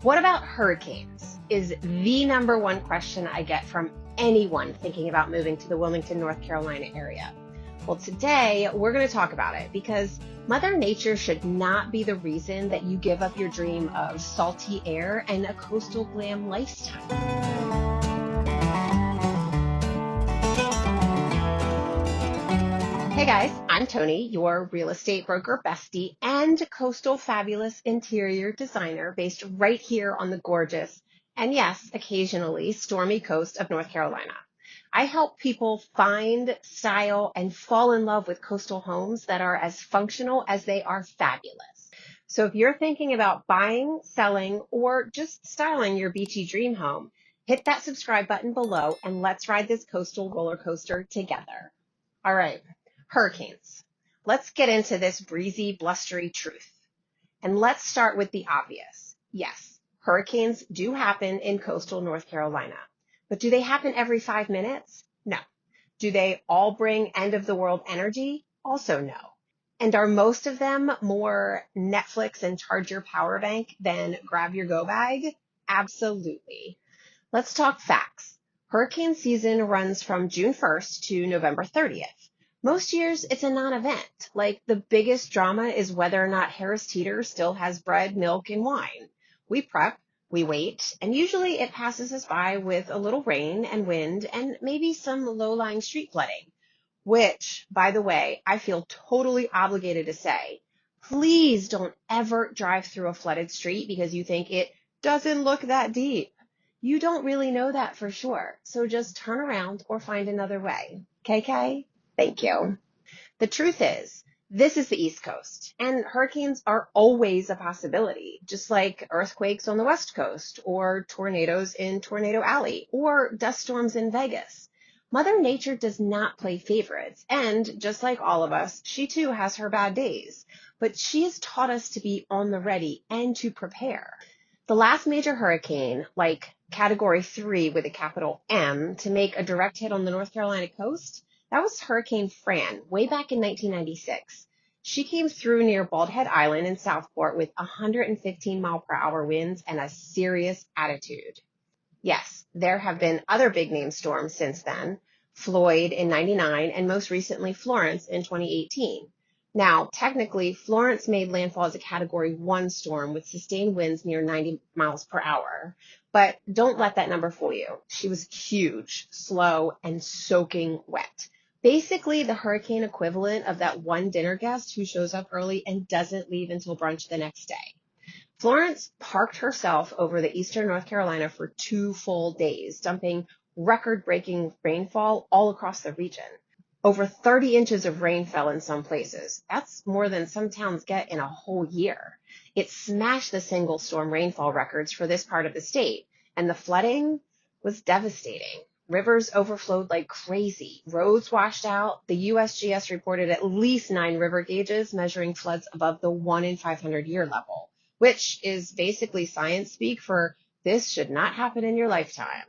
What about hurricanes? Is the number one question I get from anyone thinking about moving to the Wilmington, North Carolina area. Well, today we're going to talk about it because Mother Nature should not be the reason that you give up your dream of salty air and a coastal glam lifestyle. Hey guys, I'm Tony, your real estate broker bestie and coastal fabulous interior designer based right here on the gorgeous and yes, occasionally stormy coast of North Carolina. I help people find, style, and fall in love with coastal homes that are as functional as they are fabulous. So if you're thinking about buying, selling, or just styling your beachy dream home, hit that subscribe button below and let's ride this coastal roller coaster together. All right. Hurricanes. Let's get into this breezy, blustery truth. And let's start with the obvious. Yes, hurricanes do happen in coastal North Carolina. But do they happen every 5 minutes? No. Do they all bring end of the world energy? Also no. And are most of them more Netflix and charge your power bank than grab your go bag? Absolutely. Let's talk facts. Hurricane season runs from June 1st to November 30th. Most years, it's a non-event. Like, the biggest drama is whether or not Harris Teeter still has bread, milk, and wine. We prep, we wait, and usually it passes us by with a little rain and wind and maybe some low-lying street flooding, which, by the way, I feel totally obligated to say, please don't ever drive through a flooded street because you think it doesn't look that deep. You don't really know that for sure, so just turn around or find another way. KK? Thank you. The truth is, this is the East Coast, and hurricanes are always a possibility, just like earthquakes on the West Coast, or tornadoes in Tornado Alley, or dust storms in Vegas. Mother Nature does not play favorites, and just like all of us, she too has her bad days, but she has taught us to be on the ready and to prepare. The last major hurricane, like Category 3 with a capital M, to make a direct hit on the North Carolina coast, that was Hurricane Fran, way back in 1996. She came through near Bald Head Island in Southport with 115 mile per hour winds and a serious attitude. Yes, there have been other big name storms since then, Floyd in 99 and most recently Florence in 2018. Now, technically, Florence made landfall as a Category 1 storm with sustained winds near 90 miles per hour. But don't let that number fool you. She was huge, slow, and soaking wet. Basically, the hurricane equivalent of that one dinner guest who shows up early and doesn't leave until brunch the next day. Florence parked herself over the eastern North Carolina for 2 full days, dumping record-breaking rainfall all across the region. Over 30 inches of rain fell in some places. That's more than some towns get in a whole year. It smashed the single storm rainfall records for this part of the state, and the flooding was devastating. Rivers overflowed like crazy. Roads washed out. The USGS reported at least 9 river gauges measuring floods above the 1 in 500 year level, which is basically science speak for this should not happen in your lifetime.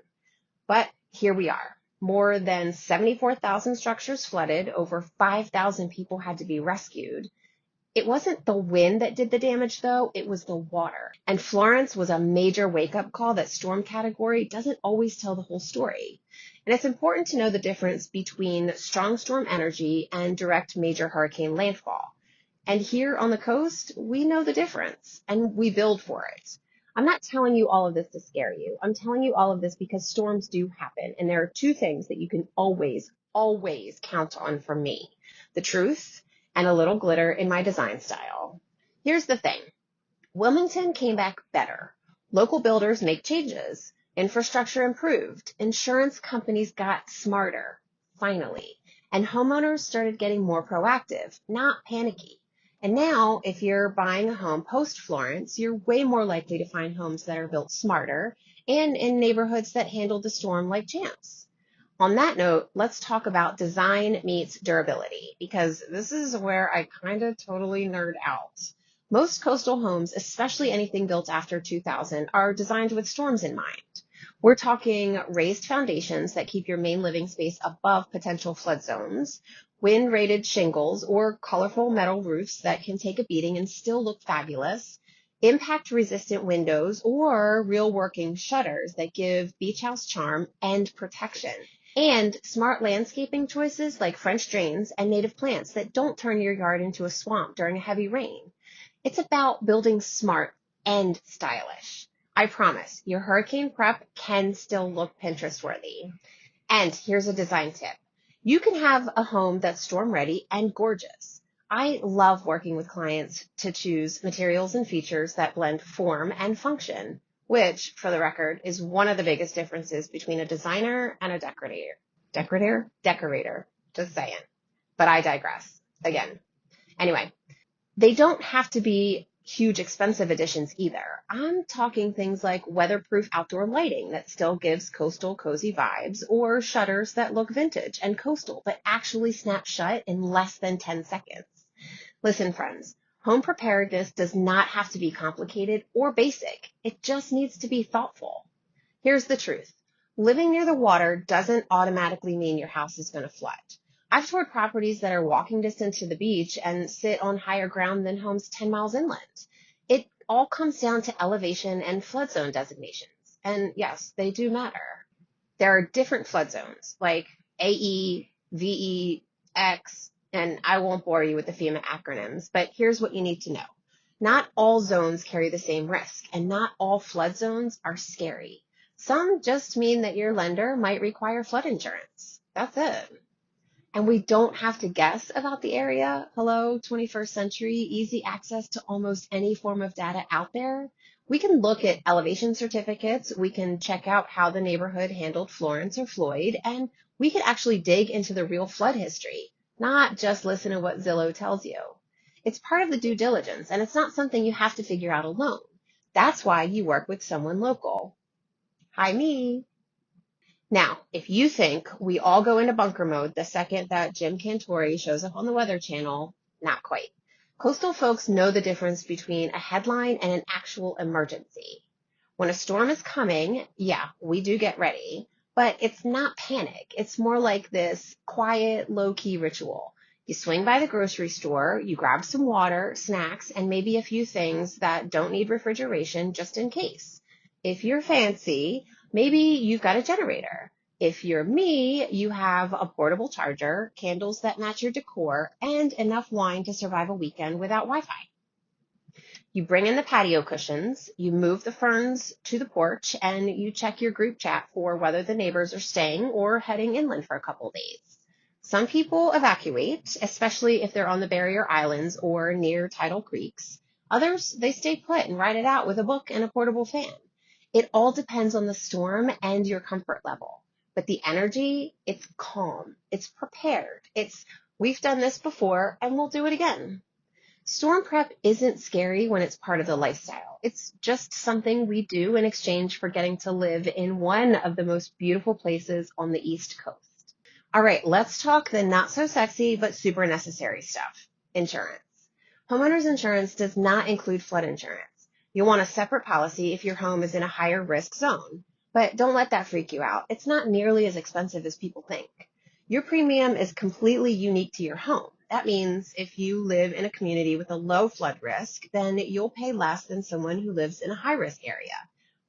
But here we are. More than 74,000 structures flooded. Over 5,000 people had to be rescued. It wasn't the wind that did the damage, though. It was the water. And Florence was a major wake-up call that storm category doesn't always tell the whole story. And it's important to know the difference between strong storm energy and direct major hurricane landfall. And here on the coast, we know the difference, and we build for it. I'm not telling you all of this to scare you. I'm telling you all of this because storms do happen, and there are 2 things that you can always, always count on from me: the truth and a little glitter in my design style. Here's the thing. Wilmington came back better. Local builders make changes. Infrastructure improved. Insurance companies got smarter, finally. And homeowners started getting more proactive, not panicky. And now, if you're buying a home post-Florence, you're way more likely to find homes that are built smarter and in neighborhoods that handled the storm like champs. On that note, let's talk about design meets durability, because this is where I kind of totally nerd out. Most coastal homes, especially anything built after 2000, are designed with storms in mind. We're talking raised foundations that keep your main living space above potential flood zones, wind-rated shingles or colorful metal roofs that can take a beating and still look fabulous, impact-resistant windows, or real working shutters that give beach house charm and protection. And smart landscaping choices like French drains and native plants that don't turn your yard into a swamp during a heavy rain. It's about building smart and stylish. I promise, your hurricane prep can still look Pinterest worthy. And here's a design tip. You can have a home that's storm ready and gorgeous. I love working with clients to choose materials and features that blend form and function, which, for the record, is one of the biggest differences between a designer and a decorator. Decorator. Just saying. But I digress. Again. Anyway, they don't have to be huge expensive additions either. I'm talking things like weatherproof outdoor lighting that still gives coastal cozy vibes, or shutters that look vintage and coastal but actually snap shut in less than 10 seconds. Listen, friends, home preparedness does not have to be complicated or basic. It just needs to be thoughtful. Here's the truth. Living near the water doesn't automatically mean your house is going to flood. I've toured properties that are walking distance to the beach and sit on higher ground than homes 10 miles inland. It all comes down to elevation and flood zone designations. And yes, they do matter. There are different flood zones like AE, VE, X, and I won't bore you with the FEMA acronyms, but here's what you need to know. Not all zones carry the same risk, and not all flood zones are scary. Some just mean that your lender might require flood insurance. That's it. And we don't have to guess about the area. Hello, 21st century, easy access to almost any form of data out there. We can look at elevation certificates. We can check out how the neighborhood handled Florence or Floyd, and we could actually dig into the real flood history, not just listen to what Zillow tells you. It's part of the due diligence, and it's not something you have to figure out alone. That's why you work with someone local. Hi, me. Now, if you think we all go into bunker mode the second that Jim Cantori shows up on the Weather Channel, not quite. Coastal folks know the difference between a headline and an actual emergency. When a storm is coming, yeah, we do get ready, but it's not panic. It's more like this quiet, low-key ritual. You swing by the grocery store, you grab some water, snacks, and maybe a few things that don't need refrigeration just in case. If you're fancy, maybe you've got a generator. If you're me, you have a portable charger, candles that match your decor, and enough wine to survive a weekend without Wi-Fi. You bring in the patio cushions, you move the ferns to the porch, and you check your group chat for whether the neighbors are staying or heading inland for a couple days. Some people evacuate, especially if they're on the barrier islands or near tidal creeks. Others, they stay put and ride it out with a book and a portable fan. It all depends on the storm and your comfort level. But the energy, it's calm, it's prepared, we've done this before and we'll do it again. Storm prep isn't scary when it's part of the lifestyle. It's just something we do in exchange for getting to live in one of the most beautiful places on the East Coast. All right, let's talk the not so sexy but super necessary stuff. Insurance. Homeowners insurance does not include flood insurance. You'll want a separate policy if your home is in a higher risk zone. But don't let that freak you out. It's not nearly as expensive as people think. Your premium is completely unique to your home. That means if you live in a community with a low flood risk, then you'll pay less than someone who lives in a high risk area.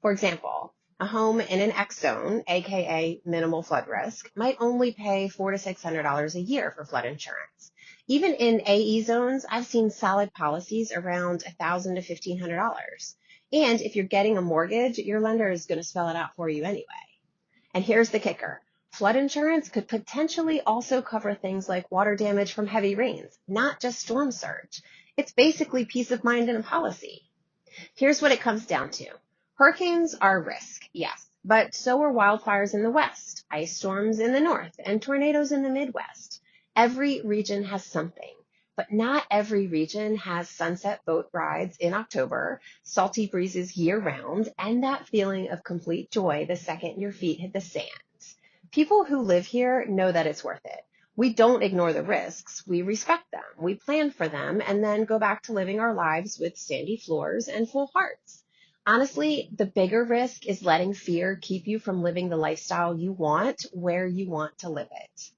For example, a home in an X zone, aka minimal flood risk, might only pay $400 to $600 a year for flood insurance. Even in AE zones, I've seen solid policies around $1,000 to $1,500. And if you're getting a mortgage, your lender is going to spell it out for you anyway. And here's the kicker. Flood insurance could potentially also cover things like water damage from heavy rains, not just storm surge. It's basically peace of mind in a policy. Here's what it comes down to. Hurricanes are a risk, yes, but so are wildfires in the west, ice storms in the north, and tornadoes in the Midwest. Every region has something, but not every region has sunset boat rides in October, salty breezes year-round, and that feeling of complete joy the second your feet hit the sand. People who live here know that it's worth it. We don't ignore the risks. We respect them. We plan for them and then go back to living our lives with sandy floors and full hearts. Honestly, the bigger risk is letting fear keep you from living the lifestyle you want where you want to live it.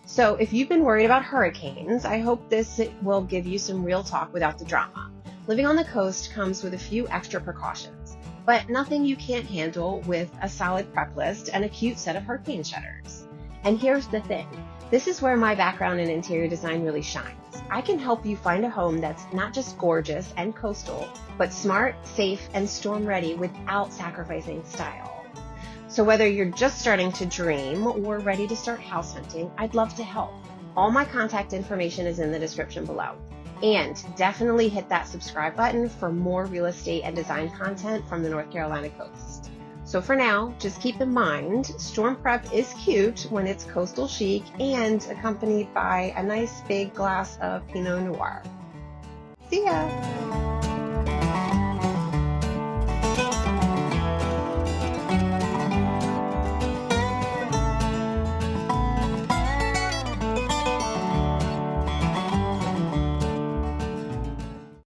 So if you've been worried about hurricanes, I hope this will give you some real talk without the drama. Living on the coast comes with a few extra precautions, but nothing you can't handle with a solid prep list and a cute set of hurricane shutters. And here's the thing. This is where my background in interior design really shines. I can help you find a home that's not just gorgeous and coastal, but smart, safe, and storm ready without sacrificing style. So whether you're just starting to dream or ready to start house hunting, I'd love to help. All my contact information is in the description below. And definitely hit that subscribe button for more real estate and design content from the North Carolina coast. So for now, just keep in mind, storm prep is cute when it's coastal chic and accompanied by a nice big glass of Pinot Noir. See ya!